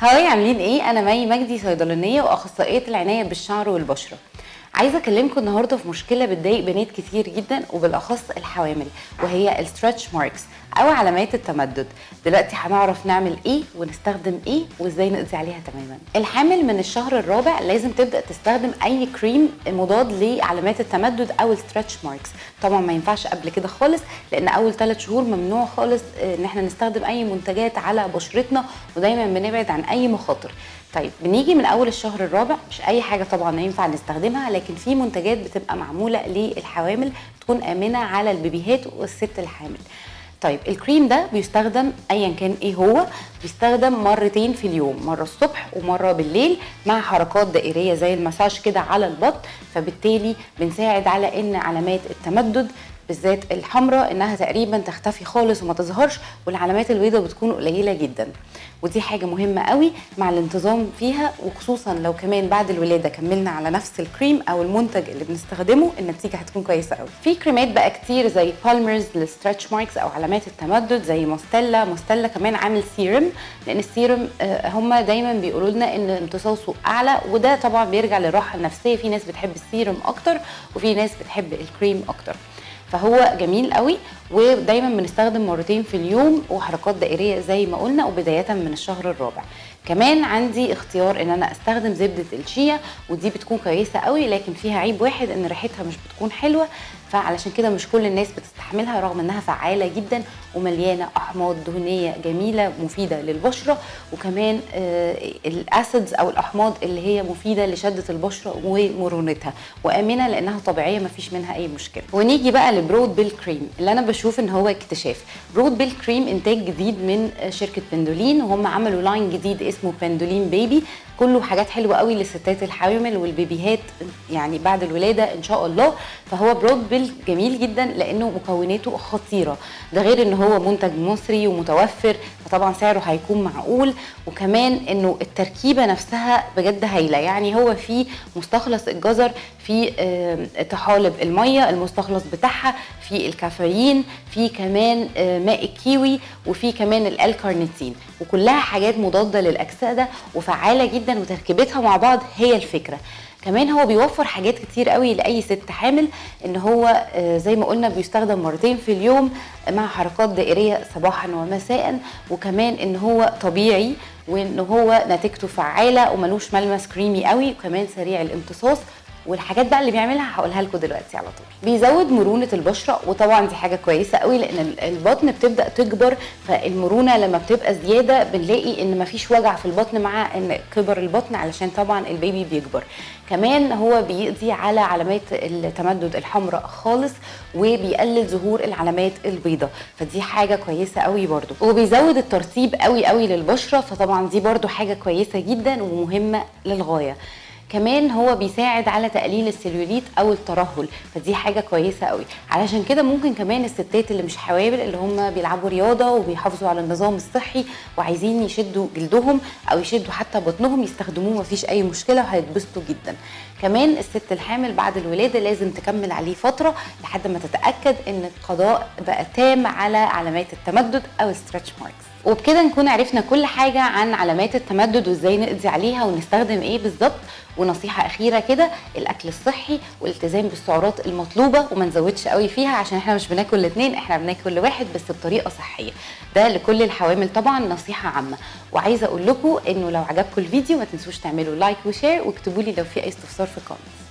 هاي، عاملين ايه؟ انا مي مجدي، صيدلانيه واخصائيه العنايه بالشعر والبشره. عايزه اكلمكم النهارده في مشكله بتضايق بنات كتير جدا وبالاخص الحوامل، وهي الستريتش ماركس او علامات التمدد. دلوقتي هنعرف نعمل ايه ونستخدم ايه وازاي نقضي عليها تماما. الحامل من الشهر الرابع لازم تبدا تستخدم اي كريم مضاد لعلامات التمدد او الستريتش ماركس. طبعا ما ينفعش قبل كده خالص، لان اول 3 شهور ممنوع خالص ان احنا نستخدم اي منتجات على بشرتنا، ودايما بنبعد عن اي مخاطر. طيب بنيجي من اول الشهر الرابع، مش اي حاجه طبعا ينفع نستخدمها، لكن في منتجات بتبقى معموله للحوامل تكون امنه على البيبيهات والست الحامل. طيب الكريم ده بيستخدم ايا كان ايه هو، بيستخدم مرتين في اليوم، مره الصبح ومره بالليل، مع حركات دائريه زي المساج كده على البطن. فبالتالي بنساعد على ان علامات التمدد بالذات الحمراء انها تقريبا تختفي خالص وما تظهرش، والعلامات البيضاء بتكون قليله جدا. ودي حاجه مهمه قوي مع الانتظام فيها، وخصوصا لو كمان بعد الولاده كملنا على نفس الكريم او المنتج اللي بنستخدمه، النتيجه هتكون كويسه قوي. في كريمات بقى كتير زي بالمرز للستريتش ماركس او علامات التمدد، زي موستيلا كمان عامل سيرم، لان السيرم هم دايما بيقولوا لنا ان امتصاصه اعلى، وده طبعا بيرجع للراحه النفسيه. في ناس بتحب السيرم اكتر وفي ناس بتحب الكريم اكتر، فهو جميل قوي. ودايما بنستخدم مرتين في اليوم وحركات دائريه زي ما قلنا، وبدايه من الشهر الرابع. كمان عندي اختيار ان انا استخدم زبده الشيا، ودي بتكون كويسه قوي، لكن فيها عيب واحد ان ريحتها مش بتكون حلوه، فعلشان كده مش كل الناس بتستحملها، رغم انها فعاله جدا ومليانه احماض دهنيه جميله مفيده للبشره، وكمان الاسيدز او الاحماض اللي هي مفيده لشده البشره ومرونتها، وامنه لانها طبيعيه ما فيش منها اي مشكله. ونيجي بقى لبرود بيل كريم، اللي انا بشوف ان هو اكتشاف. برود بيل كريم انتاج جديد من شركه بندولين، وهم عملوا لاين جديد اسمه بندولين بيبي، كله حاجات حلوه قوي للستات الحوامل والبيبيهات يعني بعد الولاده ان شاء الله. فهو برود بيل جميل جدا لانه مكوناته خطيره، ده غير ان هو منتج مصري ومتوفر، فطبعا سعره هيكون معقول، وكمان انه التركيبه نفسها بجد هايله. يعني هو في مستخلص الجزر، في طحالب الميه المستخلص بتاعها، في الكافيين، في كمان ماء الكيوي، وفي كمان الالكارنيتين، وكلها حاجات مضاده للاكسده وفعاله جدا، وتركيبتها مع بعض هي الفكره. كمان هو بيوفر حاجات كتير قوي لاي ست حامل، ان هو زي ما قلنا بيستخدم مرتين في اليوم مع حركات دائريه صباحا ومساء، وكمان ان هو طبيعي، وان هو نتيجته فعاله وملوش ملمس كريمي قوي، وكمان سريع الامتصاص. والحاجات بقى اللي بيعملها هقولها لكم دلوقتي على طول. بيزود مرونه البشره، وطبعا دي حاجه كويسه قوي لان البطن بتبدا تكبر، فالمرونه لما بتبقى زياده بنلاقي ان مفيش وجع في البطن مع ان كبر البطن، علشان طبعا البيبي بيكبر. كمان هو بيقضي على علامات التمدد الحمراء خالص، وبيقلل ظهور العلامات البيضاء، فدي حاجه كويسه قوي برده. وبيزود الترطيب قوي قوي للبشره، فطبعا دي برده حاجه كويسه جدا ومهمه للغايه. كمان هو بيساعد على تقليل السليوليت او الترهل، فدي حاجه كويسه قوي. علشان كده ممكن كمان الستات اللي مش حوامل، اللي هم بيلعبوا رياضه وبيحافظوا على النظام الصحي وعايزين يشدوا جلدهم او يشدوا حتى بطنهم، يستخدموه مفيش اي مشكله وهيتبسطوا جدا. كمان الست الحامل بعد الولاده لازم تكمل عليه فتره لحد ما تتاكد ان القضاء بقى تام على علامات التمدد او الستريتش ماركس. وبكده نكون عرفنا كل حاجه عن علامات التمدد وازاي نقضي عليها ونستخدم ايه بالظبط. ونصيحه اخيره كده، الاكل الصحي والالتزام بالسعرات المطلوبه، وما نزودش قوي فيها، عشان احنا مش بناكل الاثنين، احنا بناكل واحد بس بطريقه صحيه. ده لكل الحوامل طبعا، نصيحه عامه. وعايزه اقول لكم انه لو عجبكم الفيديو ما تنسوش تعملوا لايك وشير، واكتبوا لي لو في اي استفسار في الكومنتس.